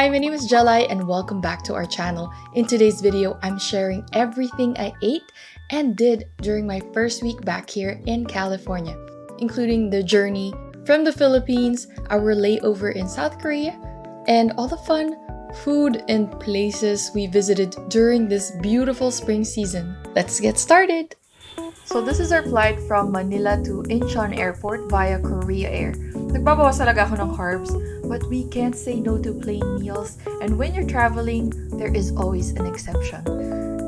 Hi, my name is Jelai and welcome back to our channel. In today's video, I'm sharing everything I ate and did during my first week back here in California, including the journey from the Philippines, our layover in South Korea, and all the fun food and places we visited during this beautiful spring season. Let's get started! So this is our flight from Manila to Incheon Airport via Korea Air. Nagbabawas talaga ako ng carbs, but we can't say no to plain meals, and when you're traveling, there is always an exception.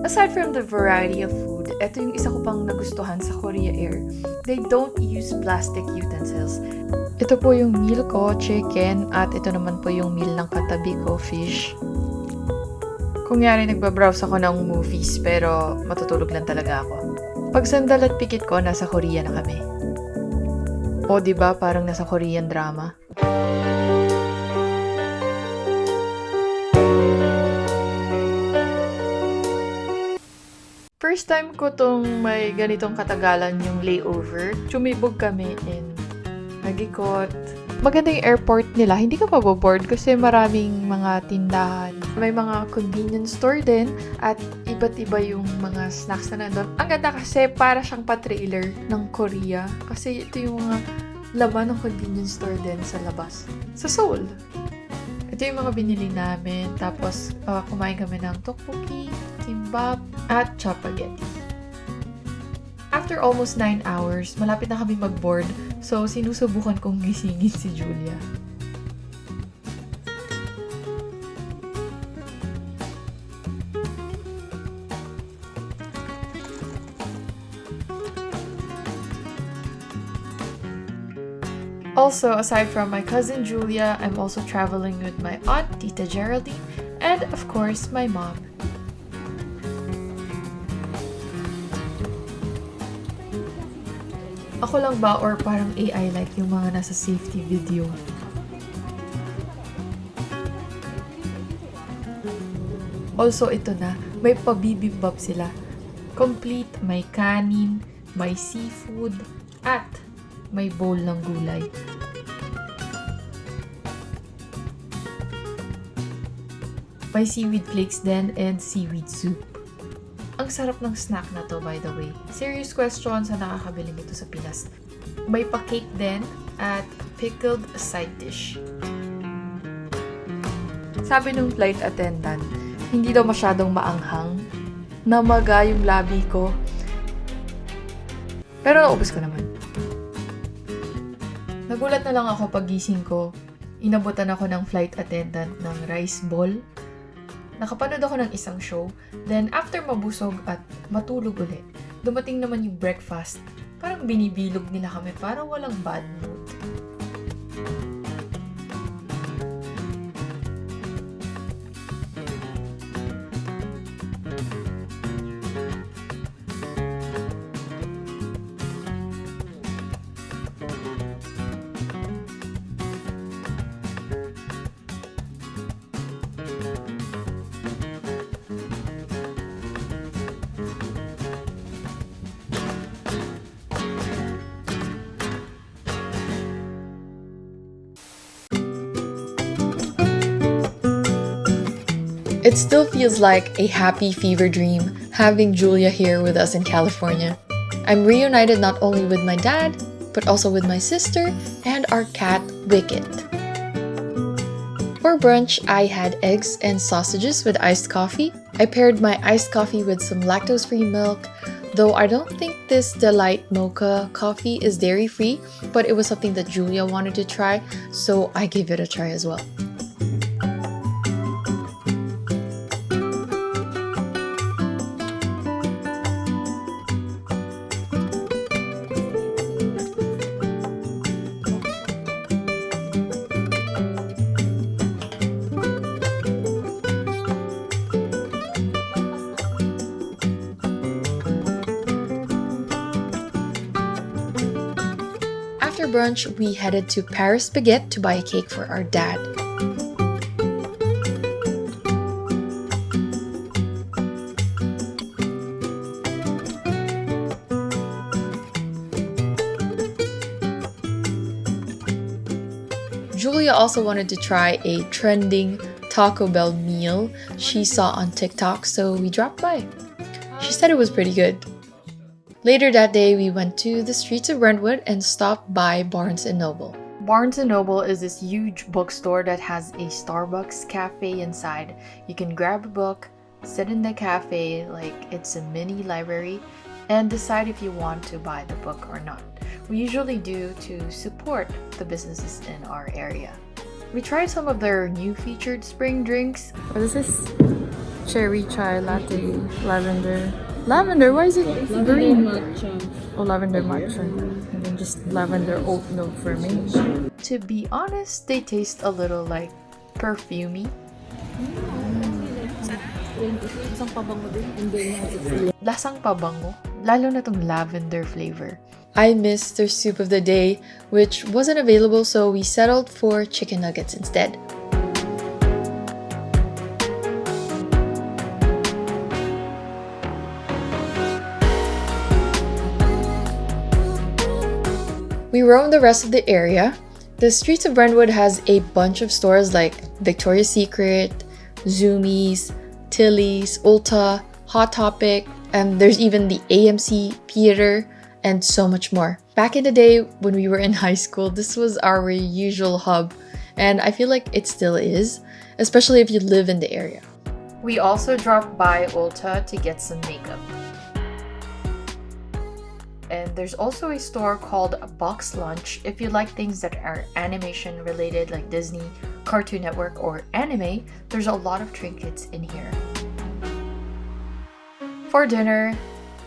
Aside from the variety of food, ito yung isa ko pang nagustuhan sa Korea Air. They don't use plastic utensils. Ito po yung meal ko, chicken, at ito naman po yung meal ng katabi ko, fish. Kung yari nagbabrowse ako ng movies, pero matutulog lang talaga ako. Pag sandal at pikit ko, nasa Korea na kami. O diba, parang nasa Korean drama. First time ko tong may ganitong katagalan yung layover. Sumibog kami in nag-ikot. Maganda yung airport nila. Hindi ka maboboard kasi maraming mga tindahan. May mga convenience store din at iba't iba yung mga snacks na nandun. Ang ganda kasi para siyang pa-trailer ng Korea. Kasi ito yung mga laman ng convenience store din sa labas. Sa Seoul. Ito yung mga binili namin. Tapos kumain kami ng tteokbokki, kimbap, at chapaghetti. After almost 9 hours, malapit na kami mag-board. So, sinusubukan kong gisingin si Julia. Also, aside from my cousin Julia, I'm also traveling with my aunt, Tita Geraldine, and of course, my mom. Ako lang ba or parang AI like yung mga nasa safety video? Also, ito na. May pabibimbap sila. Complete, may kanin, may seafood, at may bowl ng gulay. May seaweed flakes din and seaweed soup. Ang sarap ng snack na to, by the way. Serious question sa nakakabili nito sa Pinas. May pa-cake din at pickled side dish. Sabi nung flight attendant, hindi daw masyadong maanghang. Namaga yung labi ko. Pero naubos ko naman. Nagulat na lang ako pagising ko. Inabutan ako ng flight attendant ng rice ball. Nakapanood ako ng isang show, then after mabusog at matulog ulit, dumating naman yung breakfast. Parang binibilog nila kami para walang bad mood. It still feels like a happy fever dream having Julia here with us in California. I'm reunited not only with my dad, but also with my sister and our cat, Wicket. For brunch, I had eggs and sausages with iced coffee. I paired my iced coffee with some lactose-free milk, though I don't think this Delight Mocha coffee is dairy-free, but it was something that Julia wanted to try, so I gave it a try as well. After brunch, we headed to Paris Baguette to buy a cake for our dad. Julia also wanted to try a trending Taco Bell meal she saw on TikTok, so we dropped by. She said it was pretty good. Later that day, we went to the streets of Brentwood and stopped by Barnes & Noble. Barnes & Noble is this huge bookstore that has a Starbucks cafe inside. You can grab a book, sit in the cafe like it's a mini library, and decide if you want to buy the book or not. We usually do to support the businesses in our area. We tried some of their new featured spring drinks. What is this? Cherry chai latte, lavender. Lavender? Why is it green? Matcha. Oh, lavender matcha. And then just lavender oat milk for me. To be honest, they taste a little like perfumey. Lasang pabango din. Lasang pabango, lalo na tong lavender flavor. I missed their soup of the day, which wasn't available, so we settled for chicken nuggets instead. We roamed the rest of the area. The streets of Brentwood has a bunch of stores like Victoria's Secret, Zoomies, Tilly's, Ulta, Hot Topic, and there's even the AMC Theater, and so much more. Back in the day when we were in high school, this was our usual hub, and I feel like it still is, especially if you live in the area. We also dropped by Ulta to get some makeup. And there's also a store called Box Lunch if you like things that are animation related like Disney, Cartoon Network, or anime. There's a lot of trinkets in here. For dinner,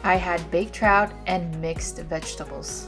I had baked trout and mixed vegetables.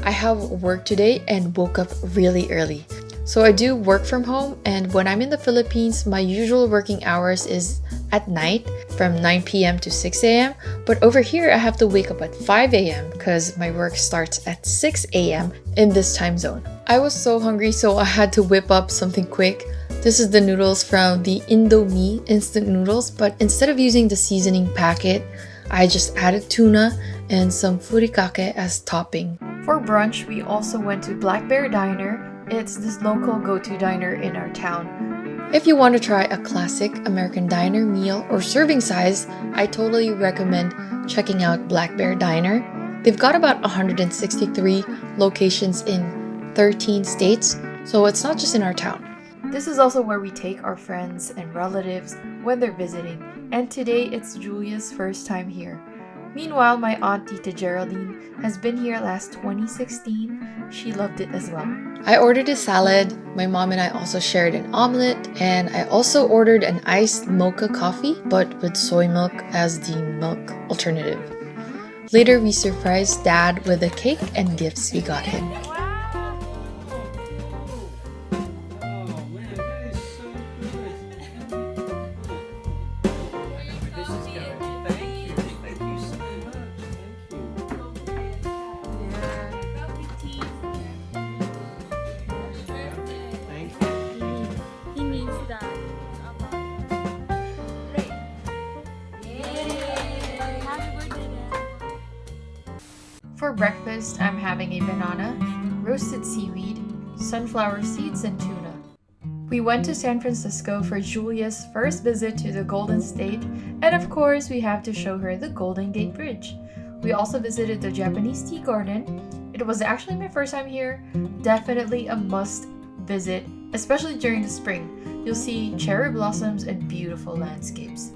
I have work today and woke up really early. So I do work from home, and when I'm in the Philippines, my usual working hours is at night from 9 p.m. to 6 a.m. But over here, I have to wake up at 5 a.m. because my work starts at 6 a.m. in this time zone. I was so hungry, so I had to whip up something quick. This is the noodles from the Indomie instant noodles, but instead of using the seasoning packet, I just added tuna and some furikake as topping. For brunch, we also went to Black Bear Diner. It's this local go-to diner in our town. If you want to try a classic American diner meal or serving size, I totally recommend checking out Black Bear Diner. They've got about 163 locations in 13 states, so it's not just in our town. This is also where we take our friends and relatives when they're visiting, and today it's Julia's first time here. Meanwhile, my aunt Tita Geraldine has been here last 2016. She loved it as well. I ordered a salad. My mom and I also shared an omelet, and I also ordered an iced mocha coffee, but with soy milk as the milk alternative. Later, we surprised Dad with a cake and gifts we got him. For breakfast, I'm having a banana, roasted seaweed, sunflower seeds, and tuna. We went to San Francisco for Julia's first visit to the Golden State, and of course, we have to show her the Golden Gate Bridge. We also visited the Japanese tea garden. It was actually my first time here. Definitely a must visit, especially during the spring. You'll see cherry blossoms and beautiful landscapes.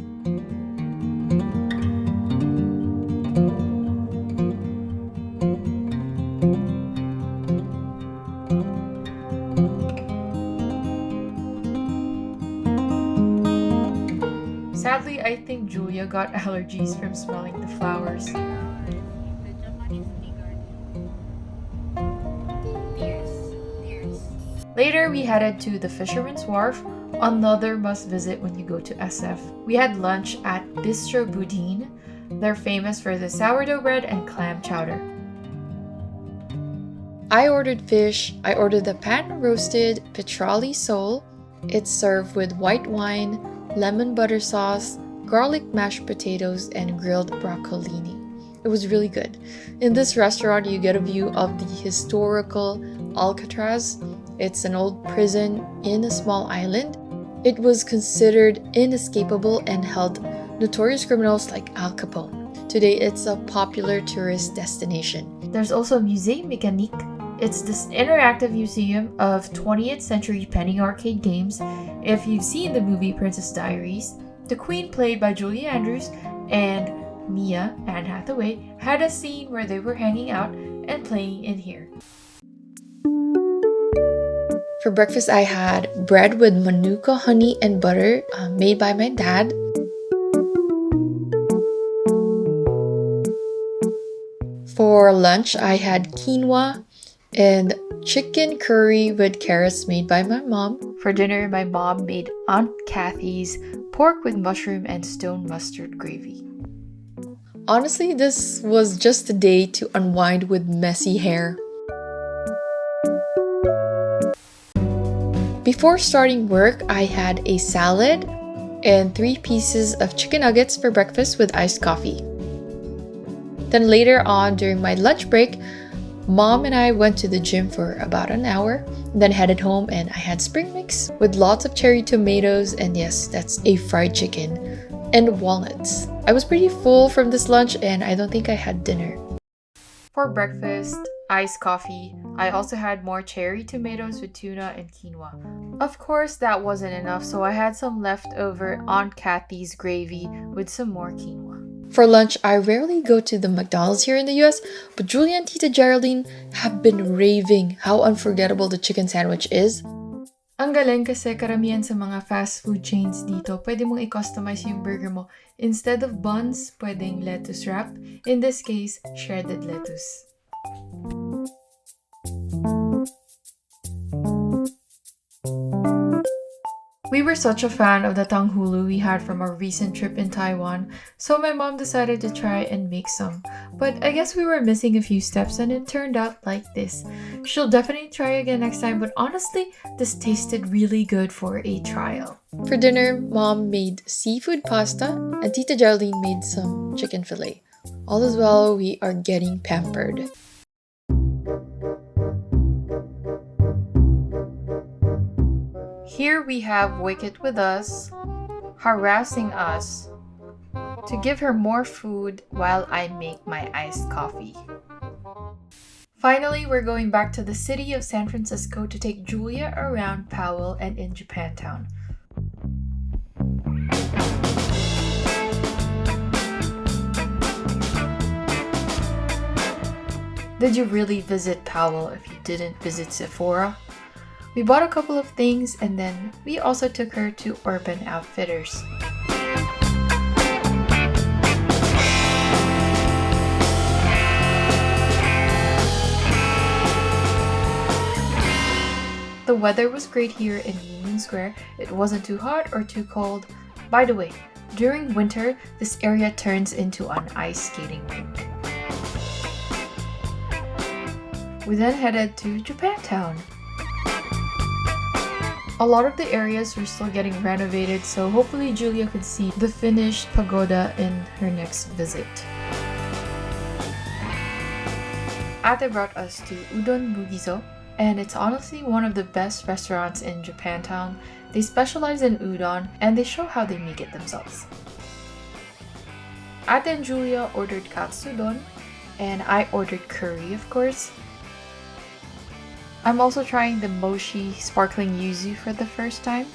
Sadly, I think Julia got allergies from smelling the flowers. Later, we headed to the Fisherman's Wharf, another must visit when you go to SF. We had lunch at Bistro Boudin. They're famous for the sourdough bread and clam chowder. I ordered fish. I ordered the pan-roasted petrali sole. It's served with white wine, lemon butter sauce, garlic mashed potatoes, and grilled broccolini. It was really good. In this restaurant, you get a view of the historical Alcatraz. It's an old prison in a small island. It was considered inescapable and held notorious criminals like Al Capone. Today, it's a popular tourist destination. There's also Musée Mécanique. It's this interactive museum of 20th century penny arcade games. If you've seen the movie Princess Diaries, the Queen, played by Julie Andrews, and Mia, Anne Hathaway, had a scene where they were hanging out and playing in here. For breakfast, I had bread with manuka, honey, and butter made by my dad. For lunch, I had quinoa and chicken curry with carrots made by my mom. For dinner, my mom made Aunt Kathy's pork with mushroom and stone mustard gravy. Honestly, this was just a day to unwind with messy hair. Before starting work, I had a salad and 3 pieces of chicken nuggets for breakfast with iced coffee. Then later on during my lunch break, Mom and I went to the gym for about an hour, then headed home, and I had spring mix with lots of cherry tomatoes, and yes, that's a fried chicken, and walnuts. I was pretty full from this lunch and I don't think I had dinner. For breakfast, iced coffee, I also had more cherry tomatoes with tuna and quinoa. Of course, that wasn't enough, so I had some leftover Aunt Kathy's gravy with some more quinoa. For lunch, I rarely go to the McDonald's here in the US, but Julia and Tita Geraldine have been raving how unforgettable the chicken sandwich is. Ang galing kasi karamihan sa mga fast food chains dito, pwede mong i-customize yung burger mo. Instead of buns, pwedeng lettuce wrap. In this case, shredded lettuce. We were such a fan of the tanghulu we had from our recent trip in Taiwan, so my mom decided to try and make some. But I guess we were missing a few steps and it turned out like this. She'll definitely try again next time, but honestly, this tasted really good for a trial. For dinner, Mom made seafood pasta and Tita Geraldine made some chicken fillet. All is well, we are getting pampered. Here we have Wicket with us, harassing us to give her more food while I make my iced coffee. Finally, we're going back to the city of San Francisco to take Julia around Powell and in Japantown. Did you really visit Powell if you didn't visit Sephora? We bought a couple of things and then we also took her to Urban Outfitters. The weather was great here in Union Square. It wasn't too hot or too cold. By the way, during winter, this area turns into an ice skating rink. We then headed to Japantown. A lot of the areas were still getting renovated, so hopefully Julia could see the finished pagoda in her next visit. Ate brought us to Udon Bugizo, and it's honestly one of the best restaurants in Japantown. They specialize in udon and they show how they make it themselves. Ate and Julia ordered katsudon, and I ordered curry, of course. I'm also trying the mochi sparkling yuzu for the first time.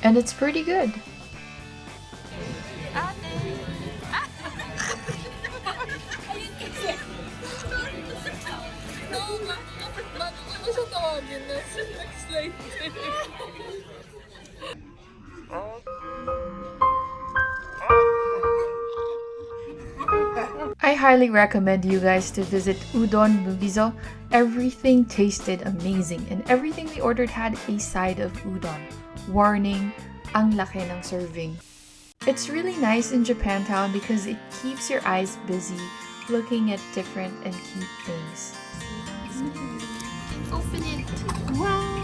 And it's pretty good. I highly recommend you guys to visit Udon Bugizo. Everything tasted amazing and everything we ordered had a side of udon. Warning, ang laki ng serving. It's really nice in Japantown because it keeps your eyes busy looking at different and cute things. Open it! Wow!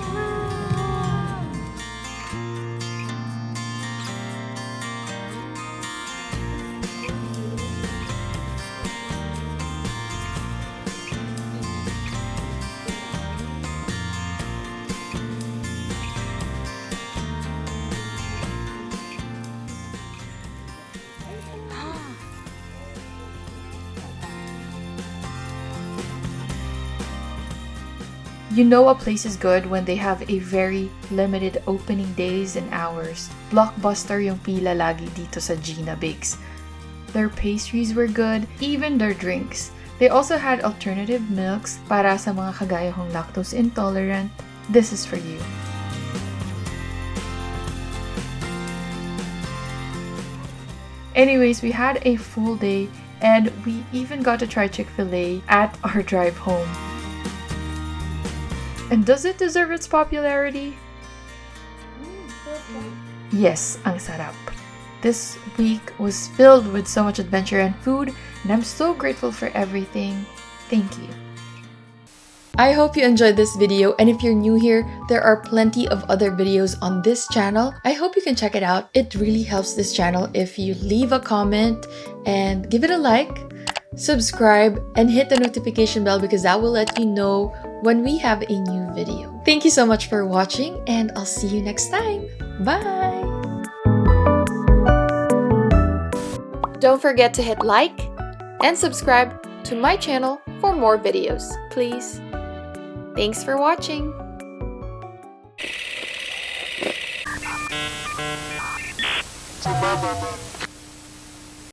You know a place is good when they have a very limited opening days and hours. Blockbuster yung pila lagi dito sa Gina Bakes. Their pastries were good, even their drinks. They also had alternative milks para sa mga kagaya kong lactose intolerant. This is for you. Anyways, we had a full day and we even got to try Chick-fil-A at our drive home. And does it deserve its popularity? Yes, ang sarap. This week was filled with so much adventure and food, and I'm so grateful for everything. Thank you. I hope you enjoyed this video, and if you're new here, there are plenty of other videos on this channel. I hope you can check it out. It really helps this channel if you leave a comment and give it a like, subscribe, and hit the notification bell because that will let you know when we have a new video. Thank you so much for watching, and I'll see you next time. Bye! Don't forget to hit like and subscribe to my channel for more videos, please. Thanks for watching! Mama.